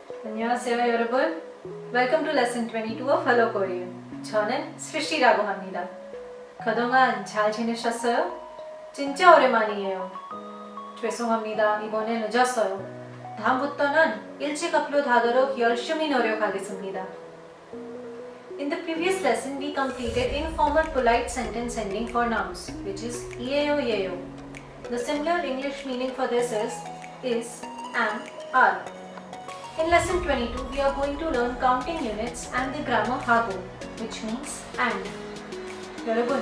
안녕하세요 여러분. Welcome to lesson 22 of Hello Korean. 저는 스리시라고 합니다. 그동안 잘 지내셨어요? 진짜 오랜만이에요. 죄송합니다. 이번에 늦었어요. 다음부터는 일찍 업로드하도록 열심히 노력하겠습니다. In the previous lesson, we completed informal polite sentence ending for nouns, which is 예요, 예요. The similar English meaning for this is, am, are. In lesson 22, we are going to learn counting units and the grammar haago, which means and. 여러분,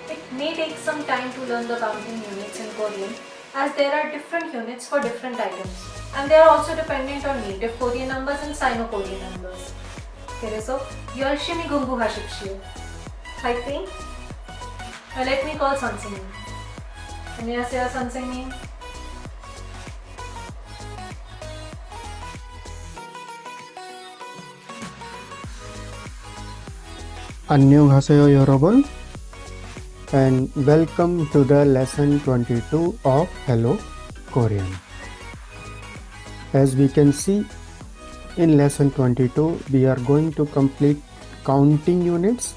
it may take some time to learn the counting units in Korean as there are different units for different items and they are also dependent on native Korean numbers and Sino-Korean numbers. 그래서 열심히 공부하십시오. 파이팅! Let me call 선생님. 안녕하세요 선생님. 안녕하세요 여러분 and welcome to the lesson 22 of Hello Korean. As we can see in lesson 22 we are going to complete counting units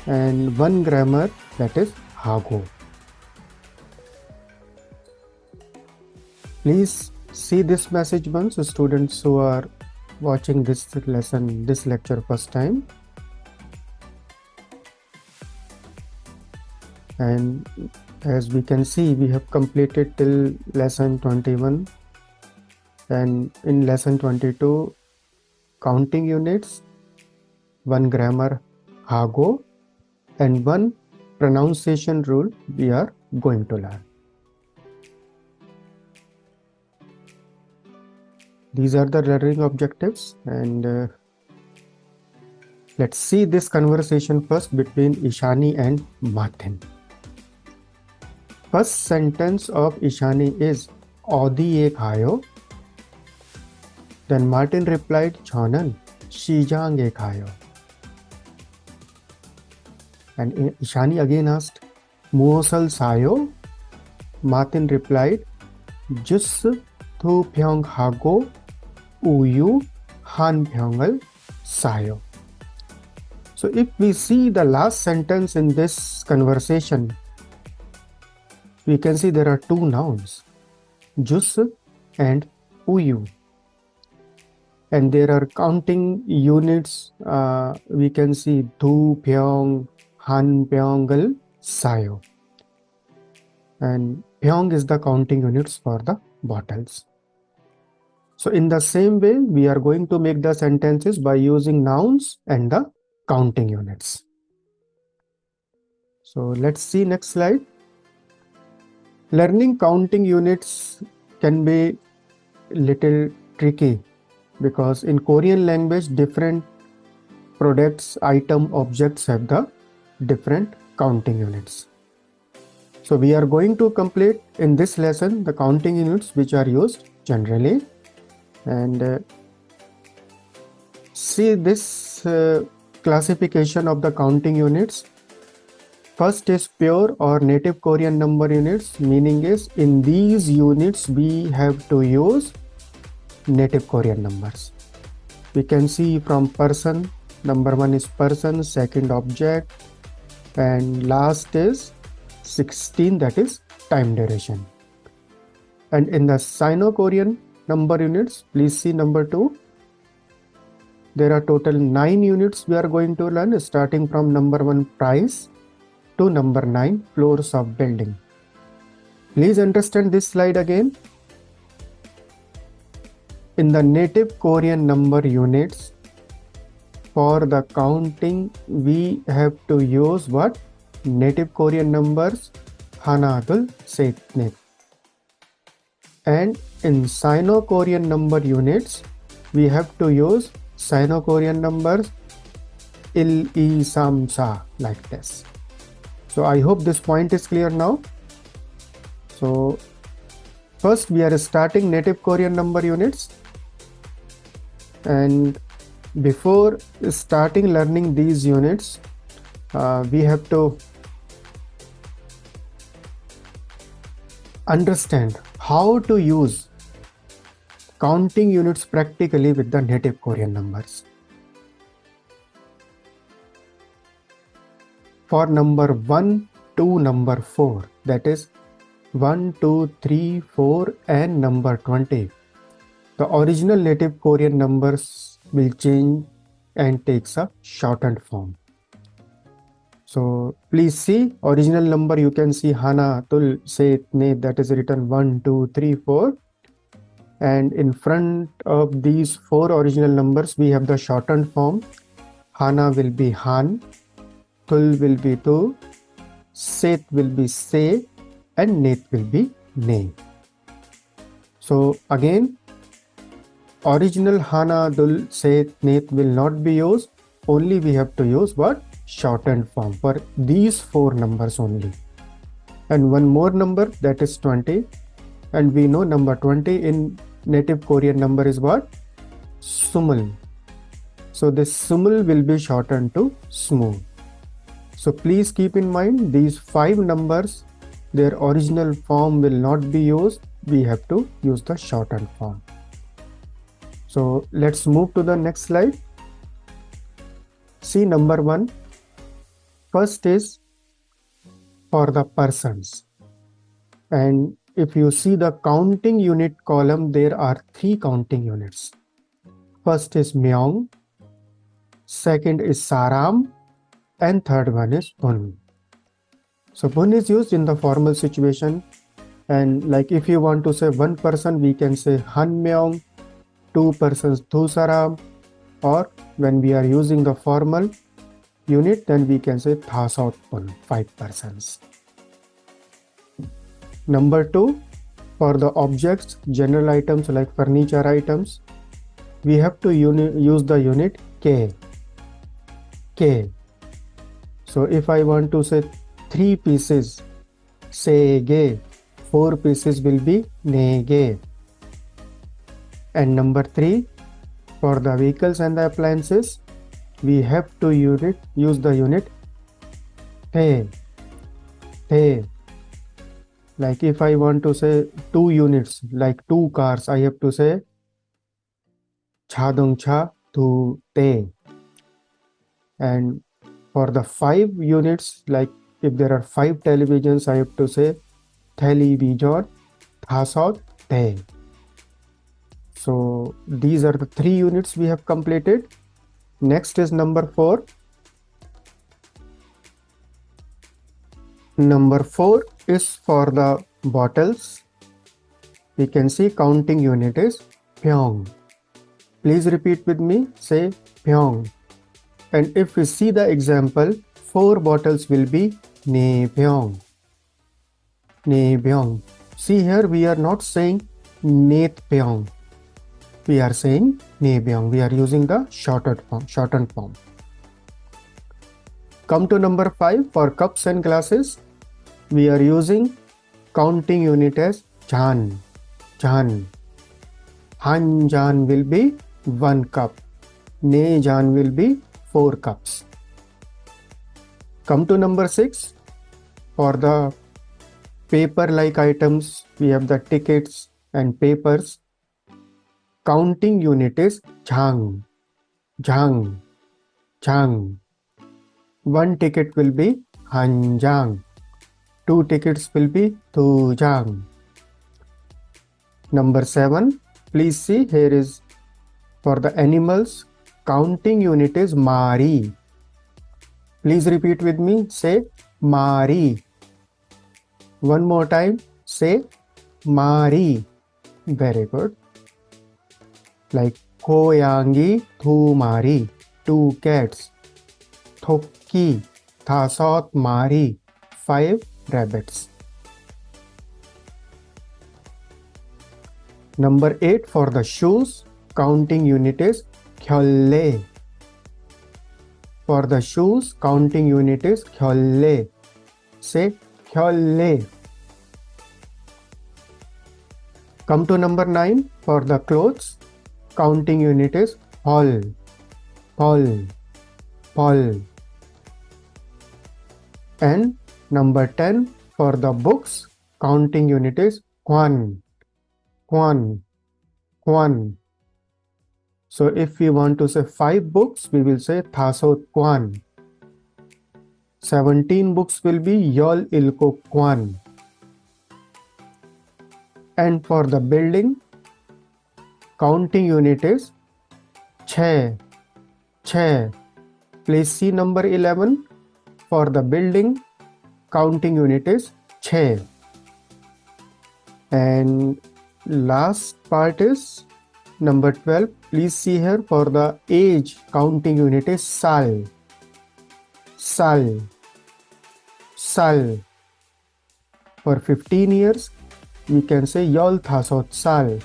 and one grammar, that is haago. Please see this message once, students who are watching this lecture first time. And as we can see, we have completed till lesson 21 and in lesson 22 counting units, one grammar haago and one pronunciation rule we are going to learn. These are the learning objectives and let's see this conversation first between Ishani and Martin. First sentence of Ishani is Audi ek hayo. Then Martin replied, Chonan, Shijang ek hayo. And Ishani again asked, Muosal sayo. Martin replied, Jus thu pyong hago uyu han pyongal sayo. So if we see the last sentence in this conversation, we can see there are two nouns, jus and uyu. And there are counting units, we can see du, pyong, han, pyongal, sayo. And pyong is the counting units for the bottles. So in the same way, we are going to make the sentences by using nouns and the counting units. So let's see next slide. Learning counting units can be little tricky because in Korean language different products, item, objects have the different counting units. So we are going to complete in this lesson the counting units which are used generally and see this classification of the counting units. First is pure or native Korean number units, meaning is in these units we have to use native Korean numbers. We can see from person, number 1 is person, second object, and last is 16, that is time duration. And in the Sino-Korean number units, please see number 2. There are total 9 units we are going to learn, starting from number 1 price to number 9 floors of building. Please understand this slide again. In the native Korean number units, for the counting we have to use what? Native Korean numbers Hanadul Setnit. And in Sino-Korean number units, we have to use Sino-Korean numbers Il, I, Sam, Sa, like this. So I hope this point is clear now. So first we are starting native Korean number units, and before starting learning these units, we have to understand how to use counting units practically with the native Korean numbers. For number 1 to number 4, that is 1, 2, 3, 4 and number 20, the original native Korean numbers will change and takes a shortened form. So please see original number, you can see Hana, Tul, Set, Ne, that is written 1, 2, 3, 4. And in front of these 4 original numbers, we have the shortened form. Hana will be Han, Tul will be Tu, Set will be Se, and Net will be Ne. So again, original Hana, Dul, Set, Net will not be used. Only we have to use what? Shortened form for these 4 numbers only. And one more number, that is 20. And we know number 20 in native Korean number is what? Sumul. So this sumul will be shortened to smu. So please keep in mind these 5 numbers, their original form will not be used. We have to use the shortened form. So let's move to the next slide. See number 1. First is for the persons. And if you see the counting unit column, there are 3 counting units. First is Myong, second is Saram, and third one is Bun. So Bun is used in the formal situation, and like if you want to say 1 person, we can say Han Myong, 2 persons Tu Saram, or when we are using the formal unit, then we can say Tha Saut Bun, 5 persons. Number 2, for the objects, general items like furniture items, we have to use the unit K. K. So if I want to say 3 pieces, say ge, 4 pieces will be ne ge. And number 3, for the vehicles and the appliances, we have to use the unit the. The. Like if I want to say 2 units, like 2 cars, I have to say Chadongcha to te. And for the 5 units, like if there are 5 televisions, I have to say television thasot te. So these are the 3 units we have completed. Next is number 4. Number 4 is for the bottles. We can see counting unit is Pyong. Please repeat with me, say Pyong. And if we see the example, 4 bottles will be Ne Pyong. Ne Pyong. See here, we are not saying Net Pyong. We are saying Ne Pyong. We are using the shortened form. Come to number 5, for cups and glasses, we are using counting unit as Jan. Jan. Han Jan will be 1 cup. Ne Jan will be 4 cups. Come to number 6, for the paper-like items, we have the tickets and papers. Counting unit is Jang. Jang. Jang. 1 ticket will be Han Jang. 2 tickets will be Tu Jang. Number 7, please see here is for the animals, counting unit is Mari. Please repeat with me, say Mari. One more time, say Mari. Very good. Like Koyangi, Tu Mari, 2 cats. Thokki, Thasot Mari, 5 rabbits. Number 8, for the shoes, counting unit is Khyolle. For the shoes, counting unit is Khyolle. Say Khyolle. Come to number 9, for the clothes, counting unit is Hol. Hol. Hol. And number 10, for the books, counting unit is Kwan. Kwan. kwan. So if we want to say 5 books, we will say thasot kwan. 17 books will be yol ilko kwan. And for the building, counting unit is chhe. Chhe. Please see number 11. For the building, counting unit is chhe. And last part is number 12. Please see here, for the age, counting unit is sal. Sal. Sal. For 15 years, we can say yol thasot sal.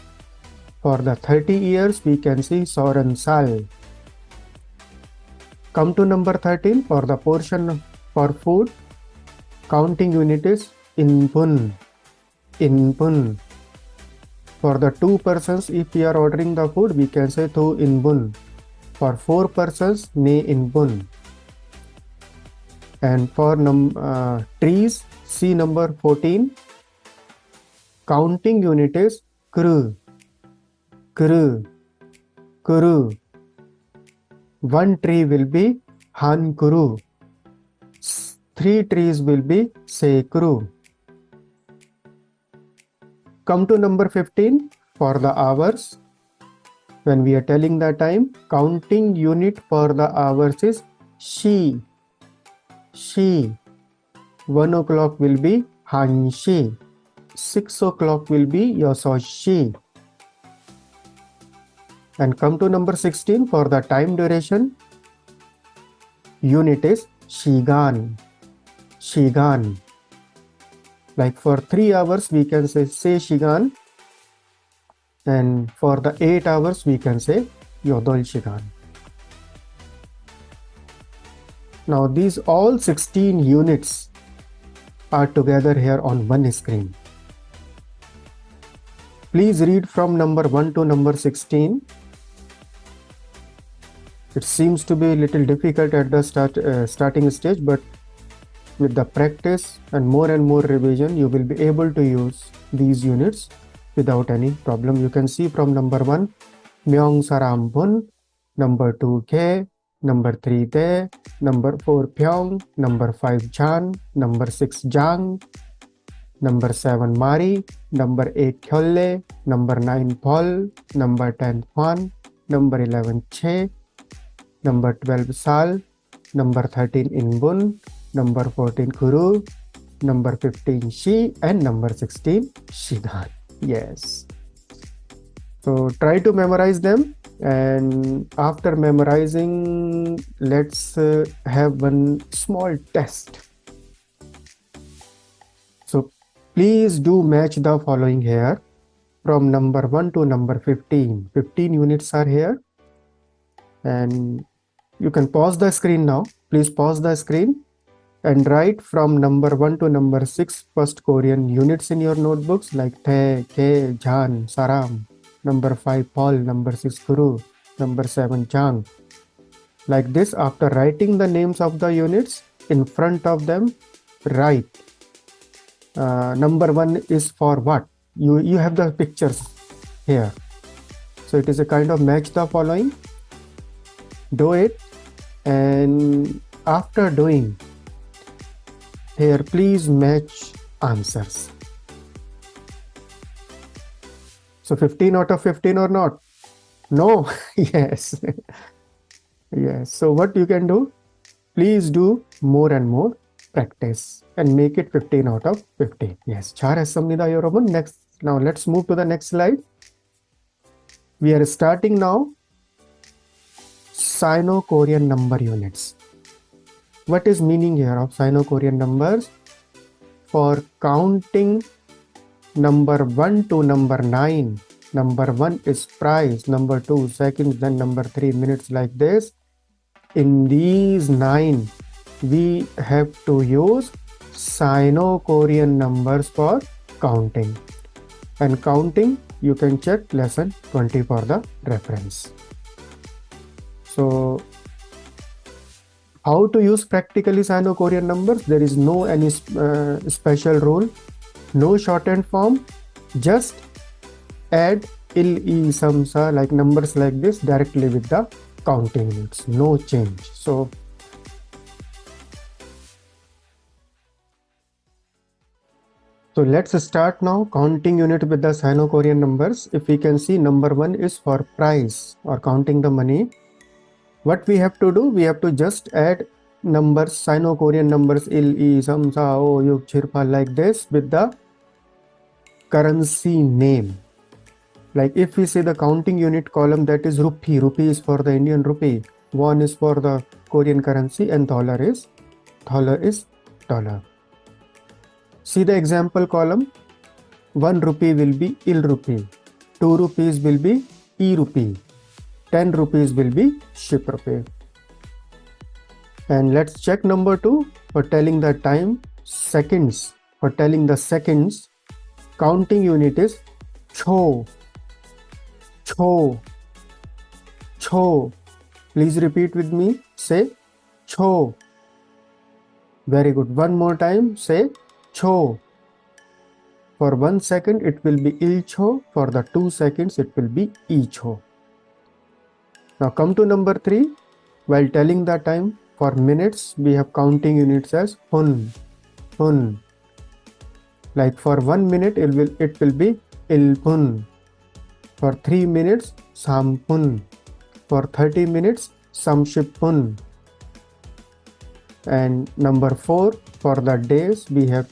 For the 30 years, we can say soran sal. Come to number 13. For the portion for food, counting unit is inpun. Inpun. For the 2 persons, if we are ordering the food, we can say tu inbun. For 4 persons, ne inbun. And for trees, see number 14. Counting unit is kru. Kru. Kru. 1 tree will be han kru. 3 trees will be se kru. Come to number 15. For the hours, when we are telling the time, counting unit for the hours is shi. Shi. 1 o'clock will be han shi. 6 o'clock will be yososhi. And come to number 16. For the time duration, unit is shigan. Shigan. Like for 3 hours, we can say shigan. And for the 8 hours, we can say yodol shigan. Now these all 16 units are together here on one screen. Please read from number 1 to number 16. It seems to be a little difficult at the starting stage, but with the practice and more revision, you will be able to use these units without any problem. You can see from number 1, myong saram bun, number 2, ke, number 3, te, number 4, pyong, number 5, jan, number 6, jang, number 7, mari, number 8, kyolle, number 9, pol, number 10, kwan, number 11, che, number 12, sal, number 13, inbun, number 14, kuru, number 15, shi, and number 16, shigan. Yes. So try to memorize them, and after memorizing, let's have one small test. So please do match the following here from number 1 to number 15. 15 units are here, and you can pause the screen now. Please pause the screen and write from number 1 to number 6 first Korean units in your notebooks, like the, ke, jan, saram, number 5, pol, number 6, kuru, number 7, chang. Like this, after writing the names of the units, in front of them, write number 1 is for what? You have the pictures here. So it is a kind of match the following. Do it, and after doing, here please match answers. So 15 out of 15 or not? No. Yes. Yes. So what you can do? Please do more and more practice and make it 15 out of 15. Yes. 잘했습니다, 여러분. Next. Now let's move to the next slide. We are starting now Sino-Korean number units. What is meaning here of Sino-Korean numbers? For counting number 1 to number 9. Number 1 is price, number 2 seconds, then number 3 minutes, like this. In these 9, we have to use Sino-Korean numbers for counting. And counting, you can check lesson 20 for the reference. So how to use practically Sino-Korean numbers? There is no any special rule, no shorthand form. Just add il, e, sam, sa, like numbers like this directly with the counting units, no change. So let's start now counting unit with the Sino-Korean numbers. If we can see, number 1 is for price or counting the money. What we have to do, we have to just add numbers, Sino-Korean numbers il, e, sam, sa, o, yuk, chirpa, like this with the currency name. Like if we see the counting unit column, that is rupee. Rupee is for the Indian rupee. Won is for the Korean currency, and dollar is dollar. See the example column. 1 rupee will be il rupee. 2 rupees will be e rupee. 10 rupees will be ship rupee. And let's check number 2 for telling the time, seconds. For telling the seconds, counting unit is cho. Cho. Cho. Please repeat with me. Say cho. Very good. One more time. Say cho. For 1 second it will be il cho. For the 2 seconds it will be e cho. Now come to number 3. While telling the time, for minutes we have counting units as hun. Hun. Like for 1 minute it will be il pun. For 3 minutes sampun. For 30 minutes samshipun. And number 4, for the days we have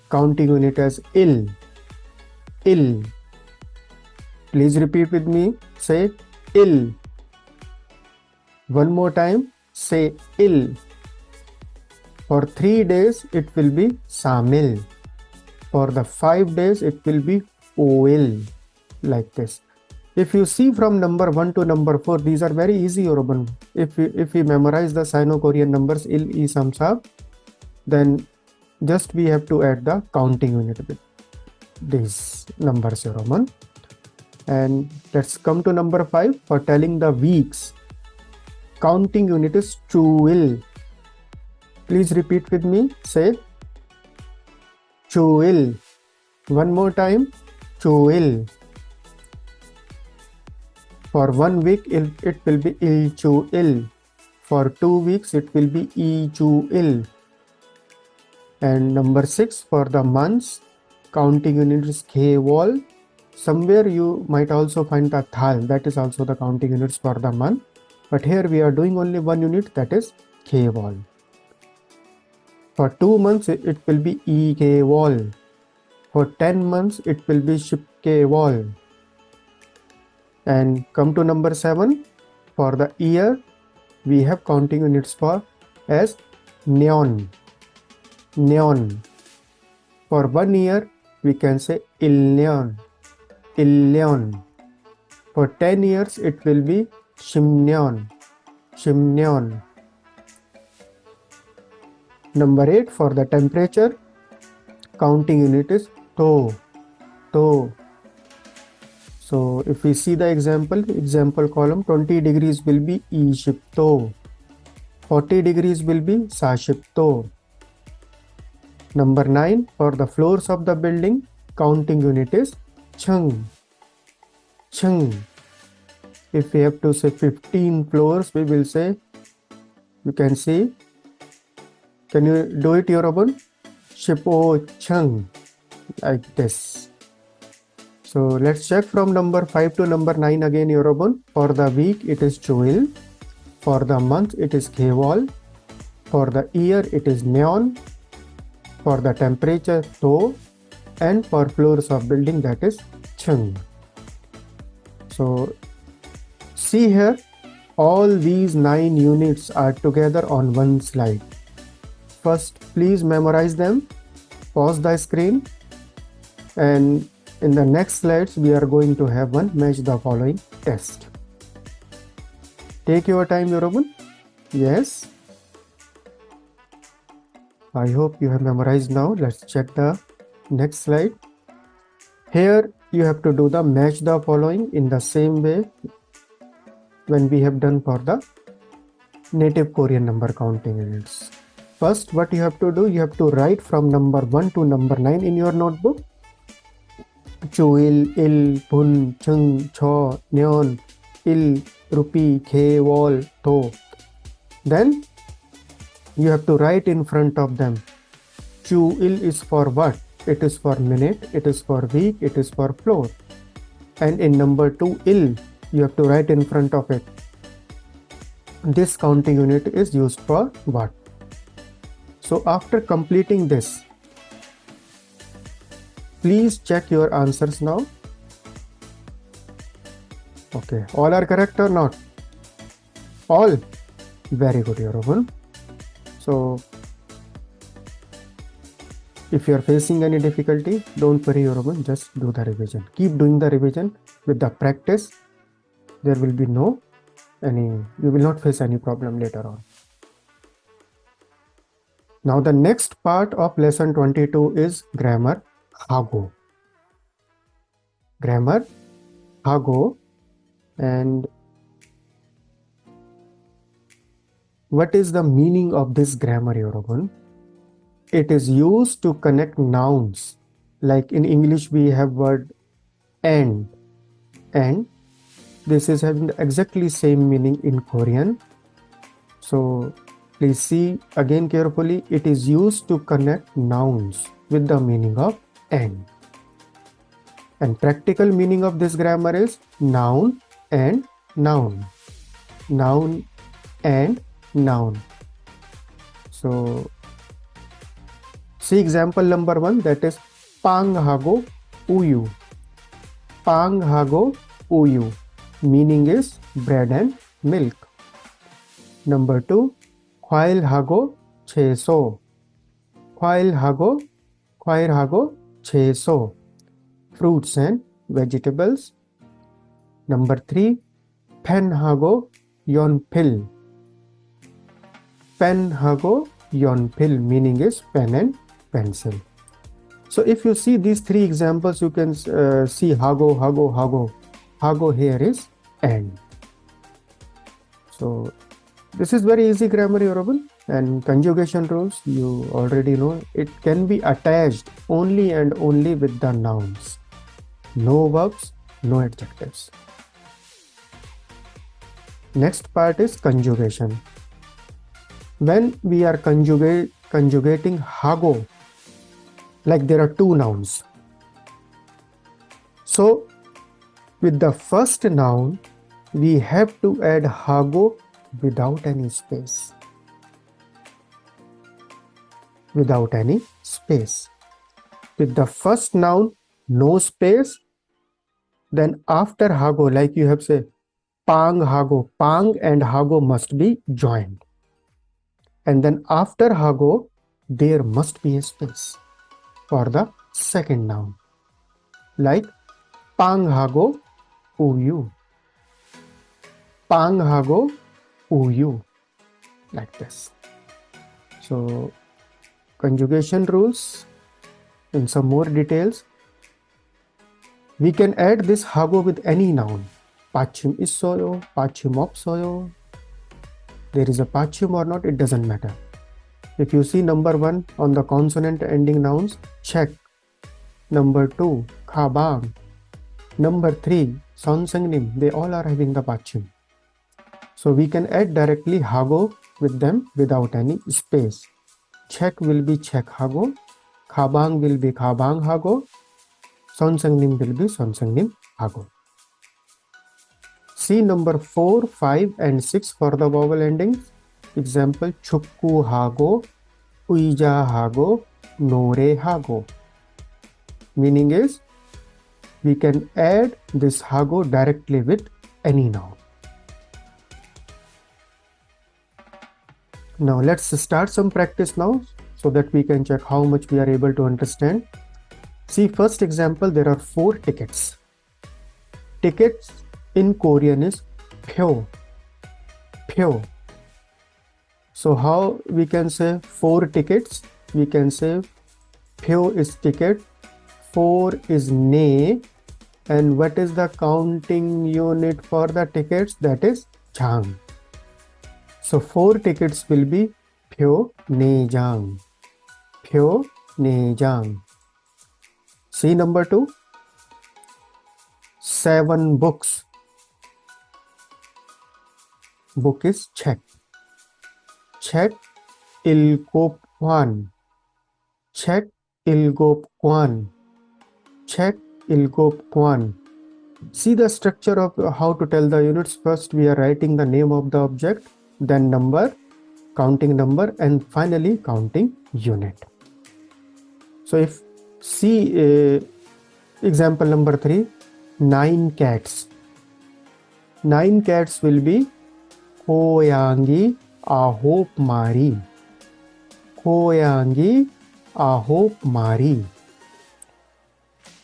counting unit as il. Il. Please repeat with me. Say il. One more time. Say il. For 3 days it will be samil. For the 5 days it will be oil. Like this. If you see from number 1 to number 4, these are very easy, Yoruban. If we memorize the Sino-Korean numbers il, e, sam, sa, then just we have to add the counting unit with these numbers, Yoruban. And let's come to number 5 for telling the weeks. Counting unit is chuil. Please repeat with me. Say chuil. One more time. Chuil. For 1 week it will be il chuil. For 2 weeks it will be e chuil. And number 6, for the months, counting unit is k-wall. Somewhere you might also find the thal, that is also the counting units for the month. But here we are doing only 1 unit, that is k-wall. For 2 months it will be e k-wall. For 10 months it will be ship k-wall. And come to number 7, for the year we have counting units for as neon. Neon. For 1 year we can say ilneon. Ilneon. For 10 years it will be shimneon. Shimneon. Number 8, for the temperature, counting unit is to. To. So if we see the example column, 20 degrees will be e ship to. 40 degrees will be sa ship to. Number 9, for the floors of the building, counting unit is chung. Chung. If we have to say 15 floors, we will say, you can see, can you do it, Yoruban? Shipo chung. Like this. So let's check from number 5 to number 9 again, Yoruban. For the week it is chuil. For the month it is k-wall. For the year it is neon. For the temperature to. And for floors of building, that is chung. So see here, all these 9 units are together on one slide. First, please memorize them. Pause the screen. And in the next slides, we are going to have one match the following test. Take your time, Yoruban. Yes. I hope you have memorized now. Let's check the next slide. Here you have to do the match the following in the same way when we have done for the native Korean number counting units. First, what you have to do, you have to write from number 1 to number 9 in your notebook. chuil, il, pun, chung, cho, nyon, il, rupee, khe, wall, to. Then you have to write in front of them. Chuil is for what? It is for minute, it is for week, it is for floor. And in number 2, il, you have to write in front of it. This counting unit is used for what? So after completing this, please check your answers now. Okay, all are correct or not? All? Very good, Yorobun. So if you are facing any difficulty, don't worry, Yorobun, just do the revision. Keep doing the revision with the practice. There will be you will not face any problem later on. Now the next part of lesson 22 is grammar haago. Grammar haago. And what is the meaning of this grammar, Yorobun? It is used to connect nouns. Like in English we have word and this is having the exactly same meaning in Korean. So please see again carefully. It is used to connect nouns with the meaning of and practical meaning of this grammar is noun and noun. Noun and noun. So see example number 1, that is pang haago uyu. Pang haago uyu. Meaning is bread and milk. Number 2, khwail haago cheso. Khwail haago cheso. Fruits and vegetables. Number 3, pen haago yonpil. Pen haago yonpil. Meaning is pen and pencil. So if you see these 3 examples, you can see haago, haago, haago. Haago here is and. So this is very easy grammar, Yorobun. And conjugation rules, you already know. It can be attached only and only with the nouns. No verbs, no adjectives. Next part is conjugation. When we are conjugating haago, like there are 2 nouns. So with the first noun, we have to add haago without any space. Without any space. With the first noun, no space. Then after haago, like you have said, pang haago. Pang and haago must be joined. And then after haago, there must be a space for the second noun. Like pang haago uyu. Pang haago uyu. Like this. So conjugation rules in some more details. We can add this haago with any noun. Pachim issoyo, pachim opsoyo. There is a pachim or not, it doesn't matter. If you see number 1 on the consonant ending nouns, check. Number 2, khabang. Number 3, sonsangnim. They all are having the pachim. So we can add directly haago with them without any space. Check will be check haago. Khabang will be khabang haago. Sonsangnim will be sonsangnim haago. See number 4, 5 and 6 for the vowel endings. Example, chukku haago, uija haago, nore haago. Meaning is, we can add this haago directly with any noun. Now let's start some practice now so that we can check how much we are able to understand. See, first example, there are 4 tickets. Tickets in Korean is pyo. Pyo. So how we can say 4 tickets? We can say pyo is ticket, 4 is ne, and what is the counting unit for the tickets? That is jang. So 4 tickets will be pyo ne jang. Pyo ne jang. See number 2. 7 books. Book is 책. 책 일곱 권. 책 일곱 권. 책 일곱 권. See the structure of how to tell the units. First we are writing the name of the object, then number, counting number, and finally counting unit. So if see example number 3, 9 cats. 9 cats will be 고양이 9마리. 고양이 9마리.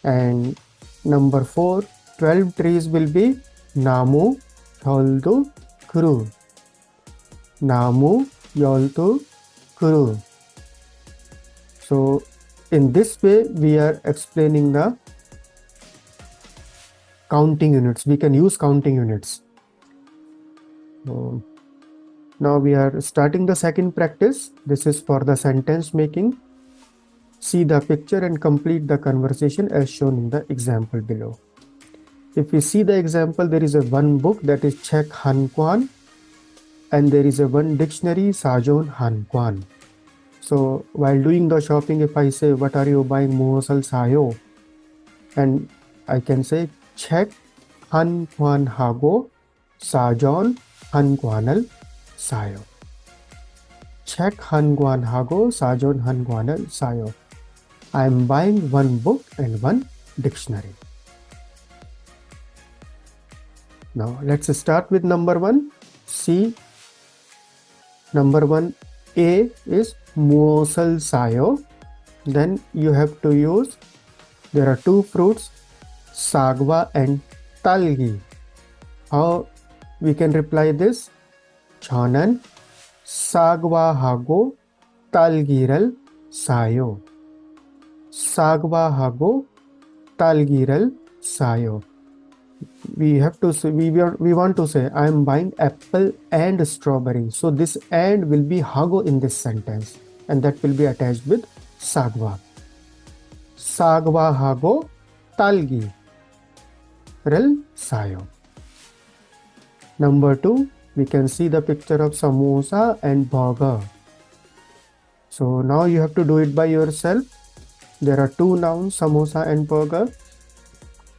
And number 4, 12 trees will be 나무 12그루. 나무 12그루. So in this way we are explaining the counting units. We can use counting units. Now we are starting the second practice. This is for the sentence making. See the picture and complete the conversation as shown in the example below. If we see the example, there is a one book, that is 책 한 권, and there is a one dictionary, 사전 한 권. So while doing the shopping, if I say what are you buying, 무엇을 사요, and I can say 책 한 권 하고 사전 한 권을 사요. 책 한 권 하고 사전 한 권을 사요. I am buying one book and one dictionary. Now let's start with number 1. See, number 1, A is 무엇을 사요. Then you have to use, there are two fruits, sagwa and talgi. How we can reply this? 저는 사과하고 딸기를 사요. 사과하고 딸기를 사요. We have to say, we want to say I am buying apple and strawberry. So this and will be haago in this sentence, and that will be attached with sagwa. 사과하고 딸기를 사요. Number 2, we can see the picture of samosa and burger. So now you have to do it by yourself. There are two nouns, samosa and burger.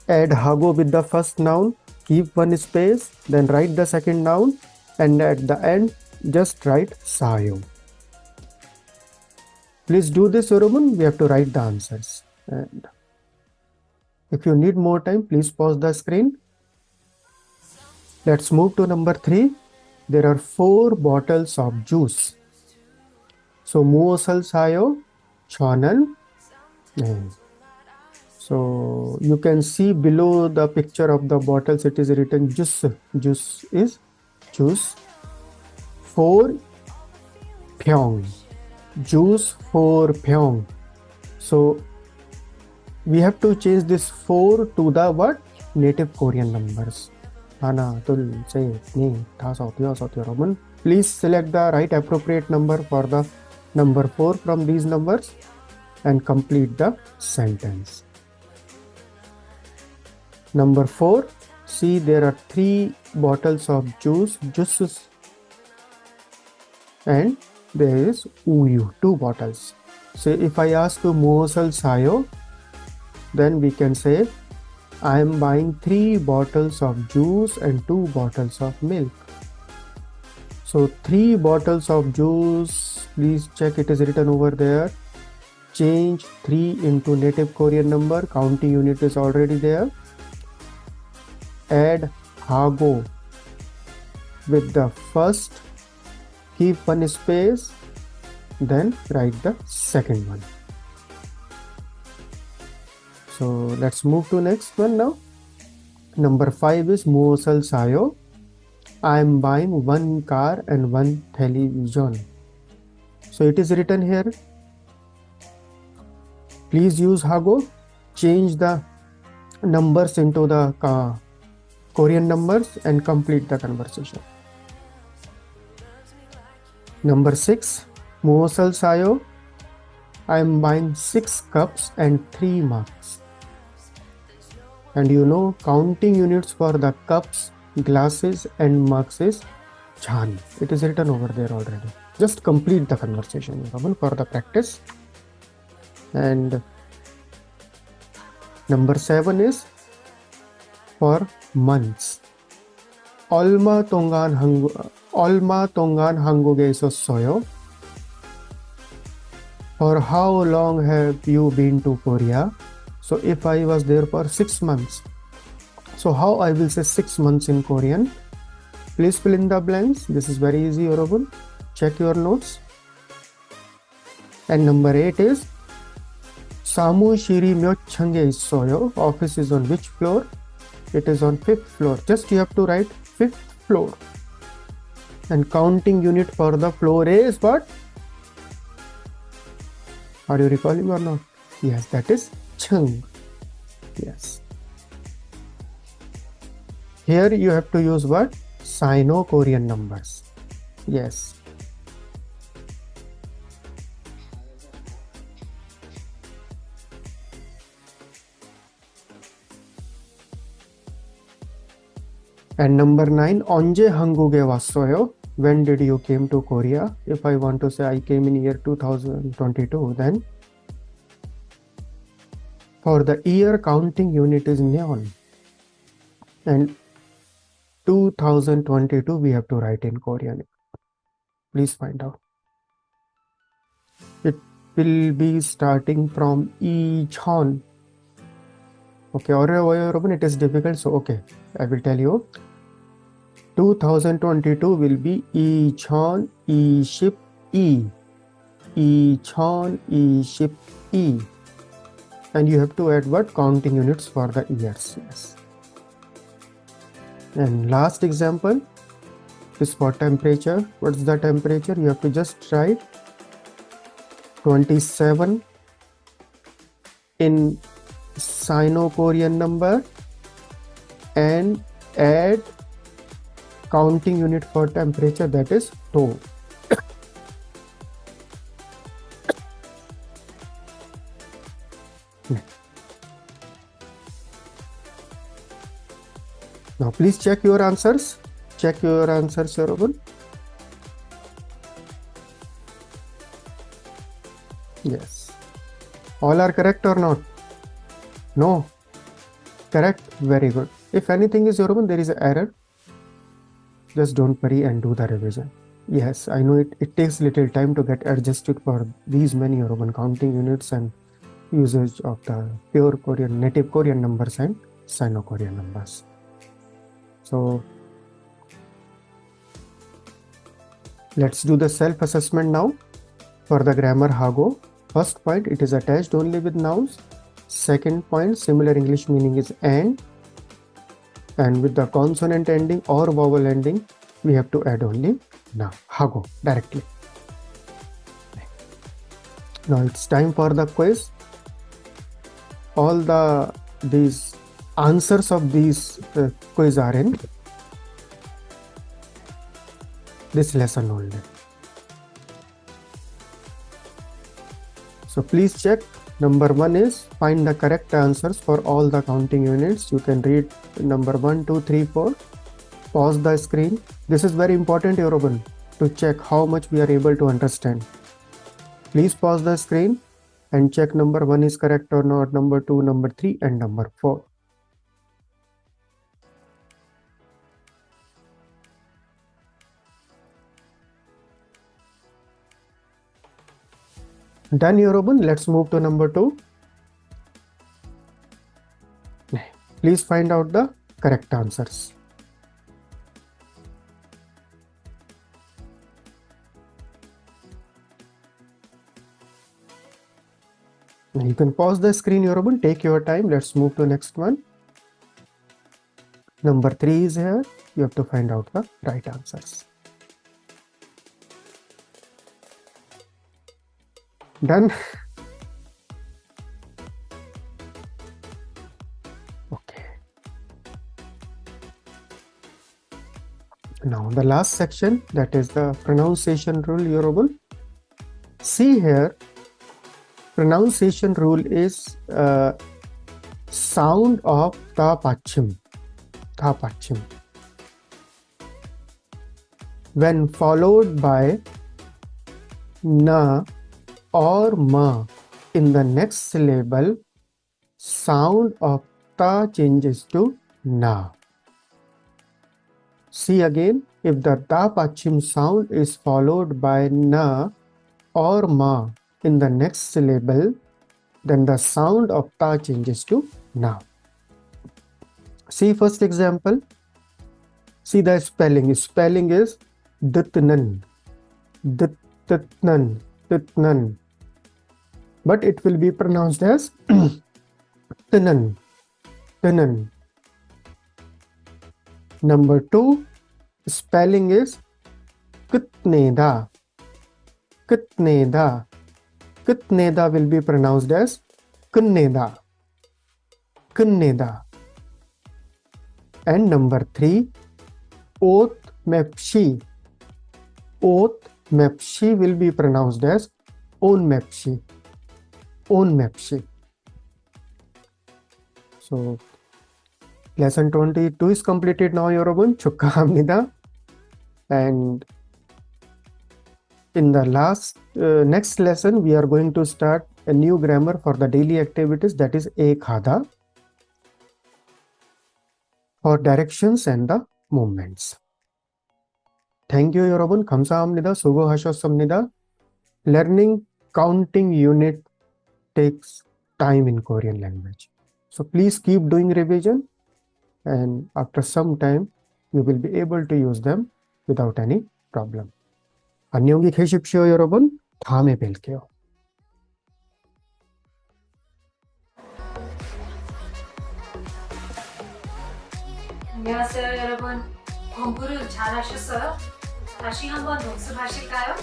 Add haago with the first noun, keep one space, then write the second noun, and at the end just write sayo. Please do this, Yorobun. We have to write the answers. And if you need more time, please pause the screen. Let's move to number 3. There are 4 bottles of juice. So 무엇을 사요? 저는. So you can see below the picture of the bottles, it is written juice. Juice is juice. 4 병. Juice 4 병. So we have to change this 4 to the what? Native Korean numbers. 하나, 둘, 셋, 넷, 다섯, 여섯, 여러분. Please select the right appropriate number for the number 4 from these numbers and complete the sentence. Number 4, see there are 3 bottles of juices, and there is uyu, 2 bottles. So if I ask you 무엇을 사요, then we can say I am buying 3 bottles of juice and 2 bottles of milk. So 3 bottles of juice, please check, it is written over there. Change 3 into native Korean number, counting unit is already there. Add haago with the first, keep one space, then write the second one. So let's move to next one now. Number 5 is 무엇을 사요? I am buying 1 car and 1 television. So it is written here. Please use haago. Change the numbers into the Korean numbers and complete the conversation. Number 6, 무엇을 사요? I am buying 6 cups and 3 mugs. And you know, counting units for the cups, glasses and mugs is chan. It is written over there already. Just complete the conversation for the practice. And number 7 is for months. Olma tongan hanguge isossoyo. For how long have you been to Korea? So if I was there for 6 months, so how I will say 6 months in Korean? Please fill in the blanks. This is very easy, 여러분. Check your notes. And number 8 is 사무실이 몇 층에 있어요? Office is on which floor? It is on 5th floor. Just you have to write 5th floor. And counting unit for the floor is what? Are you recalling or not? Yes, that is 층. Yes. Here you have to use what? Sino-Korean numbers. Yes. And number 9, 언제 한국에 왔어요? When did you came to Korea? If I want to say I came in year 2022, then for the year counting unit is neon. And 2022 we have to write in Korean. Please find out. It will be starting from 이천. Okay, 어려워요 여러분? It is difficult, so okay, I will tell you. 2022 will be 2022. 2022. And you have to add what? Counting units for the years. Yes. And last example is for temperature. What's the temperature? You have to just write 27 in Sino-Korean number and add counting unit for temperature, that is to. Now please check your answers. Check your answers, 여러분. Yes. All are correct or not? No. Correct. Very good. If anything is 여러분, there is an error, just don't worry and do the revision. Yes, I know it takes little time to get adjusted for these many 여러분 counting units and usage of the pure Korean, native Korean numbers and Sino-Korean numbers. So let's do the self-assessment now for the grammar haago. First point, it is attached only with nouns. Second point, similar English meaning is and with the consonant ending or vowel ending, we have to add only now haago directly. Now it's time for the quiz. All these answers of these quiz are in this lesson only. So please check. Number 1 is find the correct answers for all the counting units. You can read number 1, 2, 3, 4. Pause the screen. This is very important, 여러분, to check how much we are able to understand. Please pause the screen and check number 1 is correct or not, number 2, number 3, and number 4. Done, 여러분. Let's move to number 2. Please find out the correct answers. You can pause the screen, 여러분. Take your time. Let's move to next one. Number 3 is here. You have to find out the right answers. Done. Okay. Now the last section, that is the pronunciation rule, 여러분. See here, pronunciation rule is sound of the pachim, when followed by na or ma in the next syllable, sound of ta changes to na. See again, if the ta pachim sound is followed by na or ma in the next syllable, then the sound of ta changes to na. See first example. See the spelling. Spelling is ditnan, ditnan, ditnan. But it will be pronounced as tinan, tinan. Number 2, spelling is kitneda, kitneda. Kitneda will be pronounced as kunneda, kunneda. And number 3, oath mepshi. Oath mepshi will be pronounced as on mepshi, on mepshi. So lesson 22 is completed now, 여러분. 축하합니다. And in the next lesson, we are going to start a new grammar for the daily activities, that is ek hada, for directions and the movements. Thank you, 여러분. 감사합니다. 수고하셨습니다. Learning counting unit takes time in Korean language. So please keep doing revision, and after some time, you will be able to use them without any problem. 안녕히 계십시오, 여러분. 다음에 뵐게요. 안녕하세요, 여러분. 공부를 잘하셨어요? 다시 한번 복습하실까요?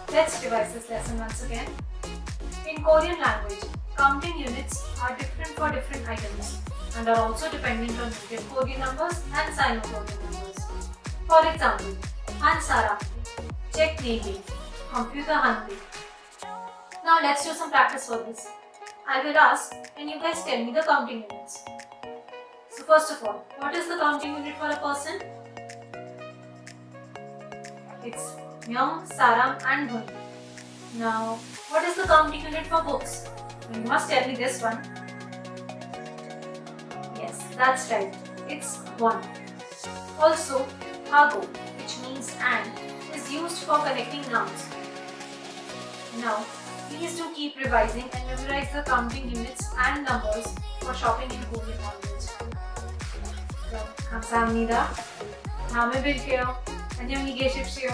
Let's revise this lesson once again. In Korean language, counting units are different for different items and are also dependent on native Korean numbers and Sino-Korean numbers. For example, 한 사람, check Navy, computer handy. Now let's do some practice for this. I will ask and you guys tell me the counting units. So first of all, what is the counting unit for a person? It's 명, 사람 and 분. Now, what is the counting unit for books? You must tell me this one. Yes, that's right. It's 1. Also, haago, which means and, is used for connecting nouns. Now, please do keep revising and memorize the counting units and numbers for shopping in Korean language. So, 감사합니다. 다음에 뵐게요. 안녕히 계십시오.